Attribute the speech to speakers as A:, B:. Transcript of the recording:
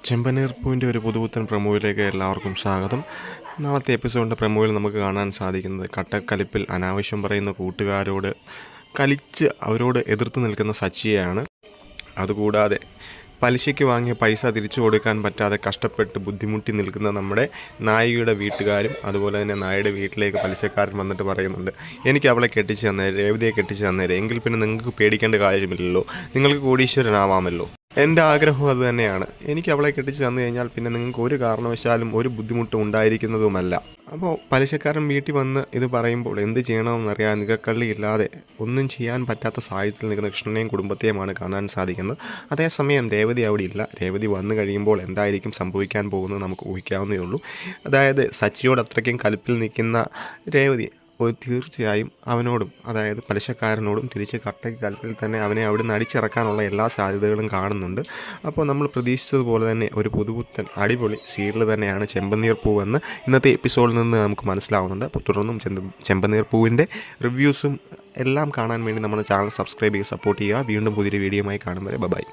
A: ചെമ്പനീർപ്പൂവിൻ്റെ ഒരു പുതുപുത്തൻ പ്രമോയിലേക്ക് എല്ലാവർക്കും സ്വാഗതം. നാളത്തെ എപ്പിസോഡിൻ്റെ പ്രമോയിൽ നമുക്ക് കാണാൻ സാധിക്കുന്നത് കട്ടക്കലിപ്പിൽ അനാവശ്യം പറയുന്ന കൂട്ടുകാരോട് കലിച്ച് അവരോട് എതിർത്ത് നിൽക്കുന്ന സച്ചിയെയാണ്. അതുകൂടാതെ പലിശയ്ക്ക് വാങ്ങിയ പൈസ തിരിച്ചു കൊടുക്കാൻ പറ്റാതെ കഷ്ടപ്പെട്ട് ബുദ്ധിമുട്ടി നിൽക്കുന്ന നമ്മുടെ നായികയുടെ വീട്ടുകാരും അതുപോലെ തന്നെ നായയുടെ വീട്ടിലേക്ക് പലിശക്കാരൻ വന്നിട്ട് പറയുന്നുണ്ട്, എനിക്ക് അവളെ കെട്ടിച്ച് തന്നേരെ, രേവതിയെ കെട്ടിച്ച് തന്നേരെ, എങ്കിൽ പിന്നെ നിങ്ങൾക്ക് പേടിക്കേണ്ട കാര്യമില്ലല്ലോ, നിങ്ങൾക്ക് കോടീശ്വരനാവാമല്ലോ. എൻ്റെ ആഗ്രഹം അത് തന്നെയാണ്. എനിക്ക് അവളെ കെട്ടിച്ച് തന്നു കഴിഞ്ഞാൽ പിന്നെ നിങ്ങൾക്ക് ഒരു കാരണവശാലും ഒരു ബുദ്ധിമുട്ടും ഉണ്ടായിരിക്കുന്നതുമല്ല. അപ്പോൾ പലിശക്കാരൻ വീട്ടിൽ വന്ന് ഇത് പറയുമ്പോൾ എന്ത് ചെയ്യണമെന്നറിയാൻ നികക്കള്ളിയില്ലാതെ ഒന്നും ചെയ്യാൻ പറ്റാത്ത സാഹചര്യത്തിൽ നിൽക്കുന്ന കൃഷ്ണനെയും കുടുംബത്തെയുമാണ് കാണാൻ സാധിക്കുന്നത്. അതേസമയം രേവതി അവിടെ ഇല്ല. രേവതി വന്നു കഴിയുമ്പോൾ എന്തായിരിക്കും സംഭവിക്കാൻ പോകുന്നത് നമുക്ക് ഊഹിക്കാവുന്നതേ ഉള്ളൂ. അതായത് സച്ചിയോട് അത്രയ്ക്കും കലിപ്പിൽ നിൽക്കുന്ന രേവതി തീർച്ചയായും അവനോടും, അതായത് പലിശക്കാരനോടും തിരിച്ച് കട്ടയ്ക്ക് കൽപ്പിൽ തന്നെ അവനെ അവിടെ നിന്ന് അടിച്ചിറക്കാനുള്ള എല്ലാ സാധ്യതകളും കാണുന്നുണ്ട്. അപ്പോൾ നമ്മൾ പ്രതീക്ഷിച്ചതുപോലെ തന്നെ ഒരു പുതുപുത്തൻ അടിപൊളി സീരിയൽ തന്നെയാണ് ചെമ്പനീർ പൂവെന്ന് ഇന്നത്തെ എപ്പിസോഡിൽ നിന്ന് നമുക്ക് മനസ്സിലാവുന്നുണ്ട്. അപ്പോൾ തുടർന്നും ചെമ്പനീർ പൂവിൻ്റെ റിവ്യൂസും എല്ലാം കാണാൻ വേണ്ടി നമ്മുടെ ചാനൽ സബ്സ്ക്രൈബ് ചെയ്യുക, സപ്പോർട്ട് ചെയ്യുക. വീണ്ടും പുതിയൊരു വീഡിയോയുമായി കാണും വരെ ബൈ.